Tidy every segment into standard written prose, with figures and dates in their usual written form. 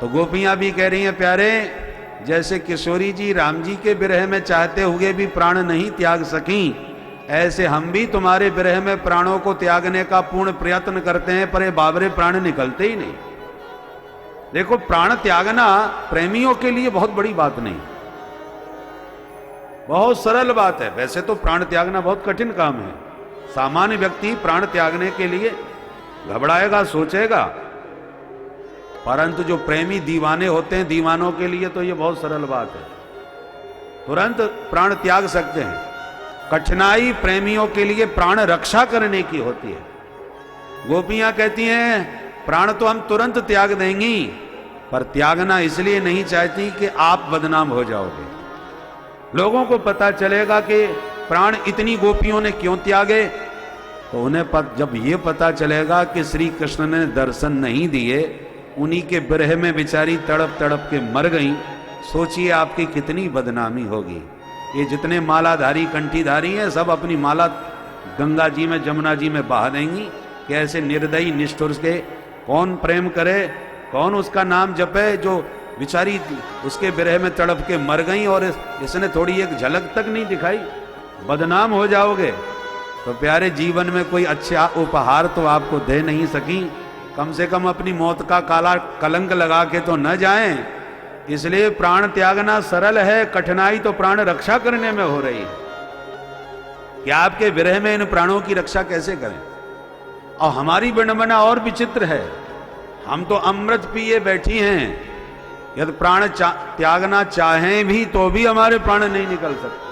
तो गोपियां भी कह रही हैं, प्यारे जैसे किशोरी जी राम जी के विरह में चाहते हुए भी प्राण नहीं त्याग सकी, ऐसे हम भी तुम्हारे विरह में प्राणों को त्यागने का पूर्ण प्रयत्न करते हैं, पर ये बाबरे प्राण निकलते ही नहीं। देखो, प्राण त्यागना प्रेमियों के लिए बहुत बड़ी बात नहीं, बहुत सरल बात है। वैसे तो प्राण त्यागना बहुत कठिन काम है, सामान्य व्यक्ति प्राण त्यागने के लिए घबराएगा, सोचेगा, परंतु जो प्रेमी दीवाने होते हैं, दीवानों के लिए तो ये बहुत सरल बात है, तुरंत प्राण त्याग सकते हैं। कठिनाई प्रेमियों के लिए प्राण रक्षा करने की होती है। गोपियां कहती हैं, प्राण तो हम तुरंत त्याग देंगी, पर त्यागना इसलिए नहीं चाहती कि आप बदनाम हो जाओगे। लोगों को पता चलेगा कि प्राण इतनी गोपियों ने क्यों त्यागे, तो उन्हें जब ये पता चलेगा कि श्री कृष्ण ने दर्शन नहीं दिए, उन्हीं के विरह में बेचारी तड़प तड़प के मर गई, सोचिए आपकी कितनी बदनामी होगी। ये जितने मालाधारी कंठीधारी हैं, सब अपनी माला गंगा जी में, जमुना जी में बहा देंगी कि ऐसे निर्दयी निष्ठुर के कौन प्रेम करे, कौन उसका नाम जपे, जो बेचारी उसके विरह में तड़प के मर गई और इसने थोड़ी एक झलक तक नहीं दिखाई। बदनाम हो जाओगे। तो प्यारे, जीवन में कोई अच्छा उपहार तो आपको दे नहीं सकी, कम से कम अपनी मौत का काला कलंक लगा के तो न जाएं। इसलिए प्राण त्यागना सरल है, कठिनाई तो प्राण रक्षा करने में हो रही है कि आपके विरह में इन प्राणों की रक्षा कैसे करें। और हमारी विडंबना और विचित्र है, हम तो अमृत पिए बैठी हैं, यदि प्राण त्यागना चाहें भी तो भी हमारे प्राण नहीं निकल सकते।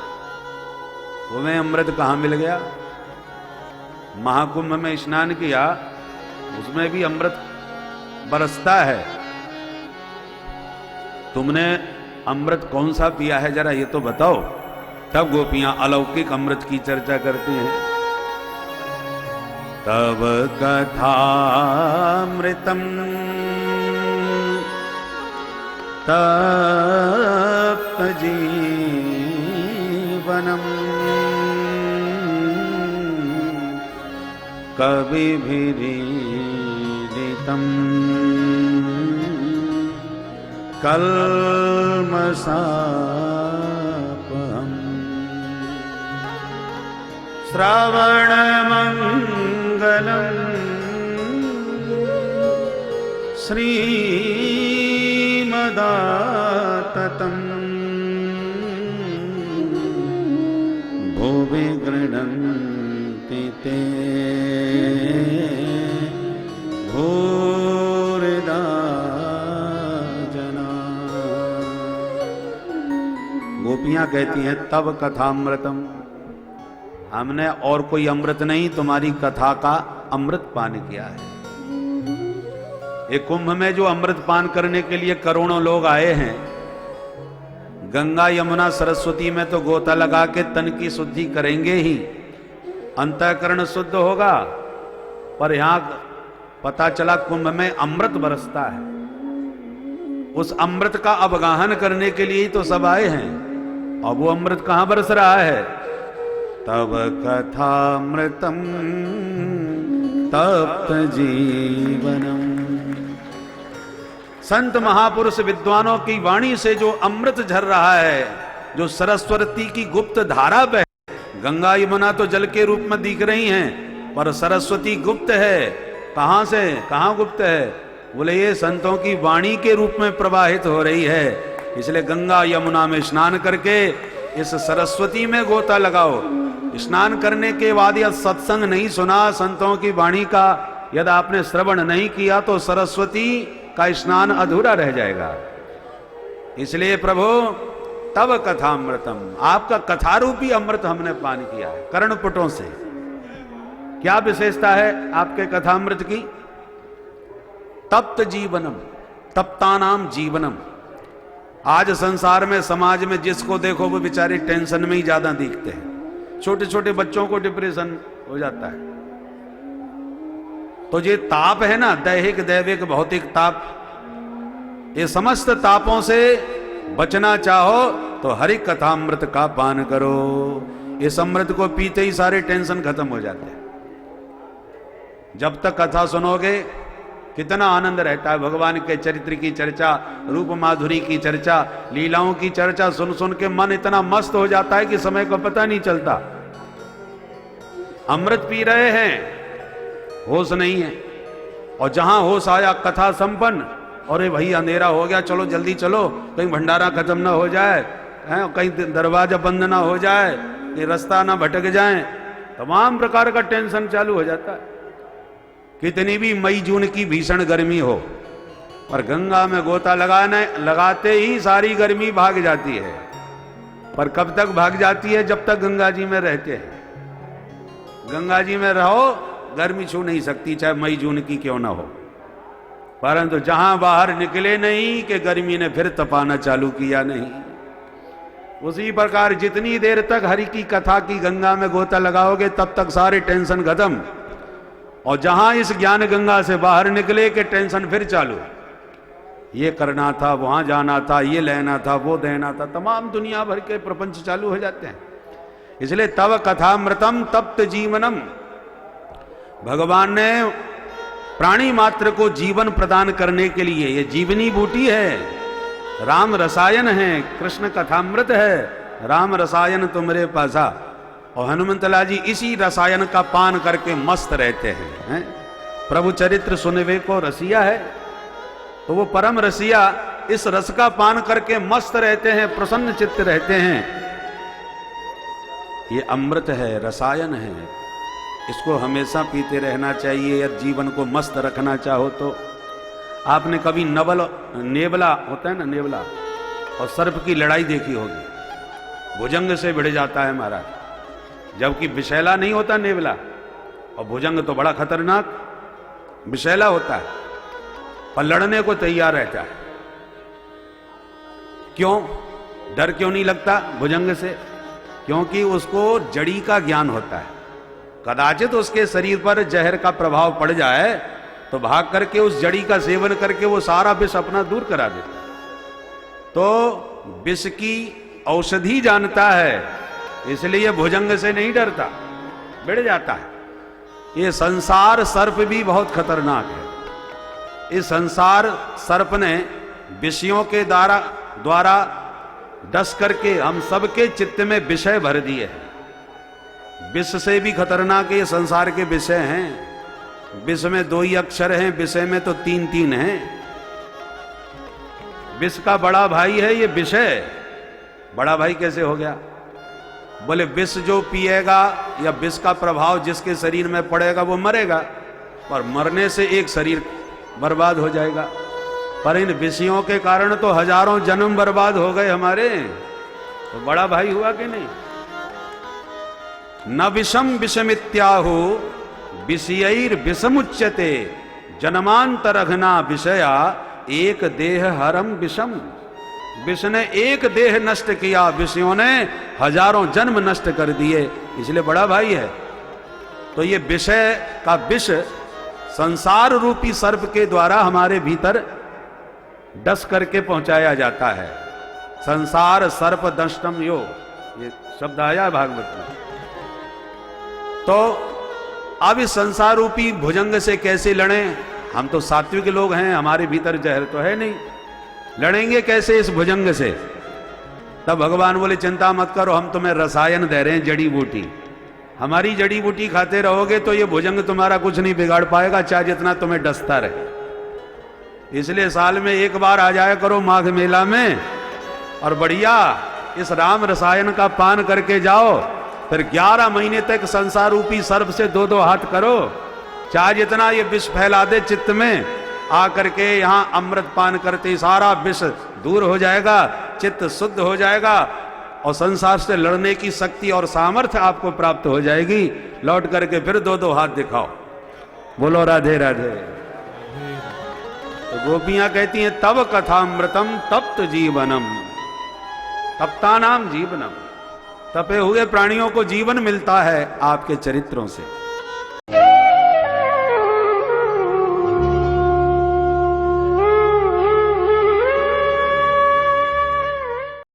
तुम्हें अमृत कहां मिल गया? महाकुंभ में स्नान किया, उसमें भी अमृत बरसता है, तुमने अमृत कौन सा पिया है जरा ये तो बताओ। तब गोपियां अलौकिक अमृत की चर्चा करती हैं। तब कथामृतम तप्त जीवनम कविभिरीडितम कल्मषापहम् श्रवणमंगलम् श्रीमदाततम् भुवि गृह्णन्ति ते भूरिदा जना। गोपियां कहती हैं, तब कथामृतम, हमने और कोई अमृत नहीं, तुम्हारी कथा का अमृत पान किया है। एक कुंभ में जो अमृत पान करने के लिए करोड़ों लोग आए हैं, गंगा यमुना सरस्वती में तो गोता लगा के तन की शुद्धि करेंगे ही, अंतःकरण शुद्ध होगा, पर यहां पता चला कुंभ में अमृत बरसता है। उस अमृत का अवगाहन करने के लिए ही तो सब आए हैं, और वो अमृत कहां बरस रहा है? तब कथामृतम तप्त जीवनम। संत महापुरुष विद्वानों की वाणी से जो अमृत झर रहा है, जो सरस्वती की गुप्त धारा बह, गंगा यमुना तो जल के रूप में दिख रही हैं, पर सरस्वती गुप्त है। कहां से कहां गुप्त है? बोले ये संतों की वाणी के रूप में प्रवाहित हो रही है। इसलिए गंगा यमुना में स्नान करके इस सरस्वती में गोता लगाओ। स्नान करने के बाद यदि सत्संग नहीं सुना, संतों की वाणी का यदि आपने श्रवण नहीं किया, तो सरस्वती का स्नान अधूरा रह जाएगा। इसलिए प्रभु तब कथामृतम, आपका कथारूपी अमृत हमने पान किया है कर्णपुटों से। क्या विशेषता है आपके कथामृत की? तप्त जीवनम, तप्तानाम जीवनम। आज संसार में, समाज में जिसको देखो वो बेचारे टेंशन में ही ज्यादा दिखते हैं। छोटे छोटे बच्चों को डिप्रेशन हो जाता है। तो ये ताप है ना, दैहिक दैविक भौतिक ताप, ये समस्त तापों से बचना चाहो तो हरि कथामृत का पान करो। इस अमृत को पीते ही सारे टेंशन खत्म हो जाते हैं। जब तक कथा सुनोगे कितना आनंद रहता है। भगवान के चरित्र की चर्चा, रूप माधुरी की चर्चा, लीलाओं की चर्चा सुन सुन के मन इतना मस्त हो जाता है कि समय का पता नहीं चलता। अमृत पी रहे हैं, होश नहीं है, और जहां होश आया कथा संपन्न, अरे भाई अंधेरा हो गया, चलो जल्दी चलो, कहीं भंडारा खत्म ना हो जाए, कहीं दरवाजा बंद ना हो जाए, कि रास्ता ना भटक जाए, तमाम प्रकार का टेंशन चालू हो जाता है। कितनी भी मई जून की भीषण गर्मी हो, पर गंगा में गोता लगाते ही सारी गर्मी भाग जाती है। पर कब तक भाग जाती है? जब तक गंगा जी में रहते हैं। गंगा जी में रहो, गर्मी छू नहीं सकती, चाहे मई जून की क्यों ना हो। परंतु जहां बाहर निकले नहीं कि गर्मी ने फिर तपाना चालू किया नहीं। उसी प्रकार जितनी देर तक हरि की कथा की गंगा में गोता लगाओगे तब तक सारे टेंशन खत्म, और जहां इस ज्ञान गंगा से बाहर निकले कि टेंशन फिर चालू, ये करना था, वहां जाना था, ये लेना था, वो देना था, तमाम दुनिया भर के प्रपंच चालू हो जाते हैं। इसलिए तव कथामृतम तप्त जीवनम, भगवान ने प्राणी मात्र को जीवन प्रदान करने के लिए, ये जीवनी बूटी है, राम रसायन है, कृष्ण कथामृत है, राम रसायन तुमरे पासा। और हनुमंतलाल जी इसी रसायन का पान करके मस्त रहते हैं, प्रभु चरित्र सुनवे को रसिया है, तो वो परम रसिया इस रस का पान करके मस्त रहते हैं, प्रसन्न चित्त रहते हैं। ये अमृत है, रसायन है, इसको हमेशा पीते रहना चाहिए। यार जीवन को मस्त रखना चाहो तो आपने कभी नेवला होता है ना, नेवला और सर्प की लड़ाई देखी होगी। भुजंग से भिड़ जाता है महाराज, जबकि विषैला नहीं होता नेवला, और भुजंग तो बड़ा खतरनाक विषैला होता है, पर लड़ने को तैयार रहता है। क्यों? डर क्यों नहीं लगता भुजंग से? क्योंकि उसको जड़ी का ज्ञान होता है। कदाचित उसके शरीर पर जहर का प्रभाव पड़ जाए तो भाग करके उस जड़ी का सेवन करके वो सारा विष अपना दूर करा देता है। तो विष की औषधि जानता है, इसलिए भुजंग से नहीं डरता, बिड़ जाता है। ये संसार सर्प भी बहुत खतरनाक है। इस संसार सर्प ने विषयों के द्वारा डस करके हम सबके चित्त में विषय भर दिए हैं। विष से भी खतरनाक ये संसार के विषय हैं। विष में 2 ही अक्षर हैं, विषय में तो 3-3 हैं। विष का बड़ा भाई है ये विषय। बड़ा भाई कैसे हो गया? बोले विष जो पिएगा या विष का प्रभाव जिसके शरीर में पड़ेगा वो मरेगा, पर मरने से एक शरीर बर्बाद हो जाएगा। पर इन विषयों के कारण तो हजारों जन्म बर्बाद हो गए हमारे, तो बड़ा भाई हुआ कि नहीं? न विषम विषमित्याहु विषयैर विषमुच्यते जन्मांतरघना विषया एक देह हरम विषम। विष ने एक देह नष्ट किया, विषयों ने हजारों जन्म नष्ट कर दिए, इसलिए बड़ा भाई है। तो ये विषय का विष संसार रूपी सर्प के द्वारा हमारे भीतर डस करके पहुंचाया जाता है। संसार सर्प दंष्टम यो, ये शब्द आया भागवत में। तो अब इस संसार रूपी भुजंग से कैसे लड़ें? हम तो सात्विक लोग हैं, हमारे भीतर जहर तो है नहीं, लड़ेंगे कैसे इस भुजंग से? तब भगवान बोले चिंता मत करो, हम तुम्हें रसायन दे रहे हैं, जड़ी बूटी। हमारी जड़ी बूटी खाते रहोगे तो ये भुजंग तुम्हारा कुछ नहीं बिगाड़ पाएगा, चाहे जितना तुम्हें डसता रहे। इसलिए साल में एक बार आ जाया करो माघ मेला में, और बढ़िया इस राम रसायन का पान करके जाओ, फिर 11 महीने तक संसार रूपी सर्प से 2-2 हाथ करो, चाहे जितना ये विष फैला दे चित्त में, आकर के यहाँ अमृत पान करते सारा विष दूर हो जाएगा, चित्त शुद्ध हो जाएगा, और संसार से लड़ने की शक्ति और सामर्थ्य आपको प्राप्त हो जाएगी। लौट करके फिर 2-2 हाथ दिखाओ, बोलो राधे राधे। तो गोपियां कहती हैं तब कथामृतम तप्त जीवनम, तप्ता नाम जीवनम। तपे हुए प्राणियों को जीवन मिलता है आपके चरित्रों से।